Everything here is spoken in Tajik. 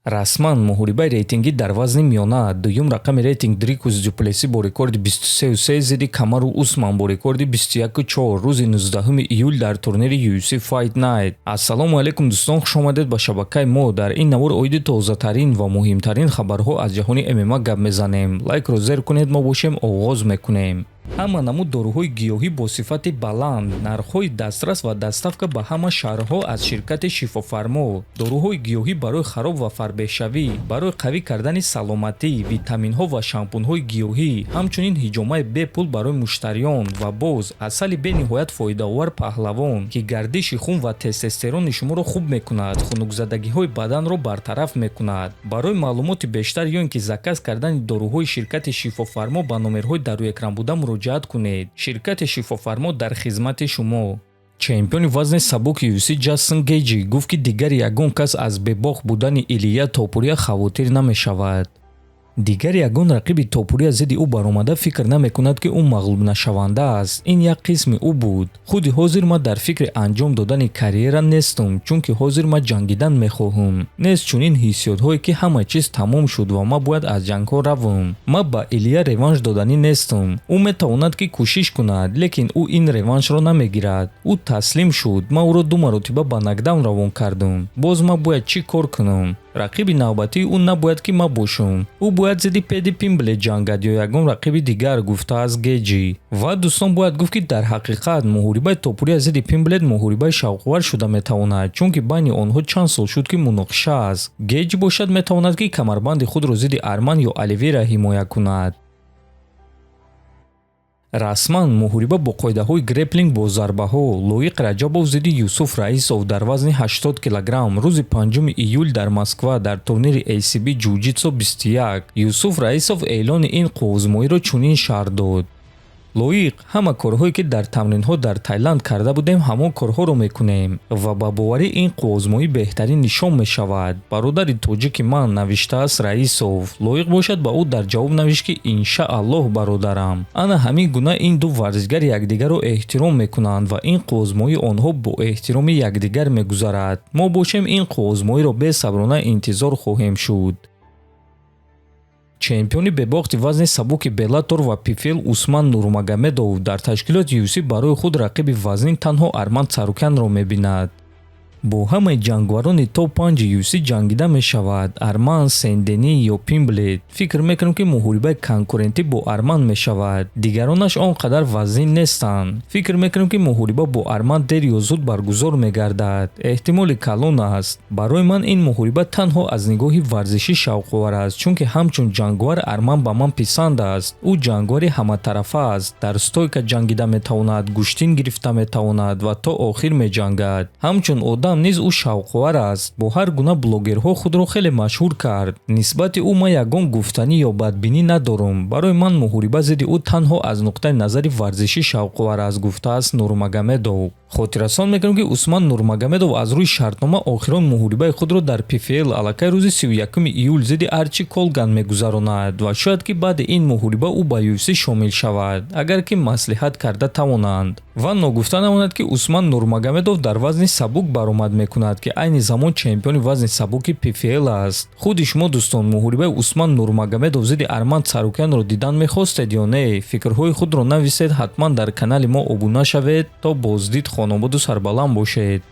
расман муҳорибаи рейтингӣ дар вазни миёна дуюм рақами рейтинг Дрикус Дюплеси бо рекорди 23.3 зидди Камару Усман бо рекорди 21.4 рӯзи 19 июл дар турнири UFC Fight Night. Ассалому алайкум дӯстон, хушомадед ба шабакаи мо. Дар ин навор оиди тозатарин ва муҳимтарин хабарҳо аз ҷаҳони ММА гап мезанем. Лайкро зер кунед, мо бошем оғоз мекунем. ҳама намуд дорӯҳои гиёҳӣ бо сифати баланд, нархҳои дастрас ва дастафка ба ҳама шаҳрҳо аз ширкати Шифофармо. Дорӯҳои гиёҳӣ барои хароб ва фарбеҳшавӣ, барои қавӣ кардани саломатӣ, витаминҳо ва шампунҳои гиёҳӣ, ҳамчунин ҳиҷомаи бепул барои муштариён ва боз асали бениҳоят фоидаовар паҳлавон, ки гардиши хун ва тестостерони шуморо хуб мекунад, хунукзадагиҳои баданро бартараф мекунад. Барои маълумоти бештар ё ин ки заказ кардани дорӯҳои ширкати Шифофармо ба номерҳои дар рӯи экран буда муроҷиат кунед. Ширкати Шифофармо дар хизмати шумо. чемпиони вазни сабуки UFC Ҷастин Гейҷи гуфт ки дигар ягон кас аз бебох будани Илия Топурия хавотир намешавад. дигар ягон рақиби Топурия зидди ӯ баромада фикр намекунад ки ӯ мағлубнашаванда аст. Ин як қисми ӯ буд. худи ҳозир ма дар фикри анҷом додани карьера нестум, чунки ҳозир ма ҷангидан мехоҳам. Нест чунин ҳиссиётҳое ки ҳама чиз тамом шуд ва ма бояд аз ҷангҳо равам. Ма ба Илия реванш доданӣ нестум. ӯ метавонад ки кӯшиш кунад, лекин ӯ ин реваншро намегирад. ӯ таслим шуд. ма ӯро ду маротиба ба нокдаун равон кардам. боз ма бояд чӣ кор кунам? рақиби навбатии ӯ набояд ки ма бошам. ӯ бояд зидди Педи Пимблет ҷангад ё ягон рақиби дигар, гуфтааст Гейҷи. Ва дӯстон, бояд гуфт ки дар ҳақиқат муҳорибаи Топурия зидди Пимблет муҳорибаи шавқовар шуда метавонад, чунки байни онҳо чанд сол шуд ки муноқиша аст. Гейҷи бошад метавонад ки камарбанди худро зидди Арман ё Оливейра ҳимоя кунад. расман муҳориба бо қоидаҳои греплинг бо зарбаҳо. Лоиқ Раҷабов зидди Юсуф Раисов дар вазни 80 кг рӯзи 5 июл дар Москва дар турнири ACB Jiu-Jitsu 21. Юсуф Раисов эълони ин қуввозмоиро чунин шарҳ дод: лоиқ, ҳама корҳое ки дар тамринҳо дар Таиланд карда будем, ҳамон корҳоро мекунем ва ба боварӣ ин қуввозмоӣ беҳтарин нишон мешавад. бародари тоҷики ман, навиштааст Раисов. Лоиқ бошад ба ӯ дар ҷавоб навишт ки иншааллоҳ бародарам. ана ҳамин гуна ин ду варзишгар якдигарро эҳтиром мекунанд ва ин қуввозмоии онҳо бо эҳтироми якдигар мегузарад. мо бошем ин қуввозмоиро бесаброна интизор хоҳем шуд. чемпиони бебохти вазни сабуки Беллатор ва PFL Усман Нурмагомедов дар ташкилоти UFC барои худ рақиби вазнин танҳо Арман Царукянро мебинад. бо ҳамаи ҷангварони топ-5 UFC ҷангида мешавад. Арман, Сен-Дени ё Пимблет. фикр мекунам ки муҳорибаи конкурентӣ бо Арман мешавад. дигаронаш он қадар вазнин нестанд. фикр мекунам ки муҳориба бо Арман дер ё зуд баргузор мегардад. эҳтимоли калон аст. барои ман ин муҳориба танҳо аз нигоҳи варзишӣ шавқовар аст, чунки ҳамчун ҷангвар Арман ба ман писанд аст. ӯ ҷангвари ҳаматарафа аст. дар стойка ҷангида метавонад, гӯштин гирифта метавонад ва то охир меҷангад. ҳамчун одам низ ӯ шавқовар аст. бо ҳар гуна блогерҳо худро хеле машҳур кард. нисбати ӯ ма ягон гуфтанӣ ё бадбинӣ надорам. барои ман муҳориба зидди ӯ танҳо аз нуқтаи назари варзишӣ шавқовар аст, гуфтааст Нурмагомедов. хотиррасон мекунам ки Усман Нурмагомедов аз рӯи шартнома охирон муҳорибаи худро дар PFL аллакай рӯзи 31 июл зидди Арчи Колган мегузаронад ва шояд ки баъди ин муҳориба ӯ ба UFC шомил шавад, агар ки маслиҳат карда тавонанд. ва ногуфта намонад ки Усман Нурмагомедов дар вазни сабук баромад мекунад, ки айни замон чемпиони вазни сабуки PFL аст. худи шумо дӯстон, муҳорибаи Усман Нурмагомедов зидди Арман Царукянро дидан мехостед ё не? фикрҳои худро нависед. ҳатман дар канали мо обуна шавед. то боздид, хонободу сарбаланд бошед.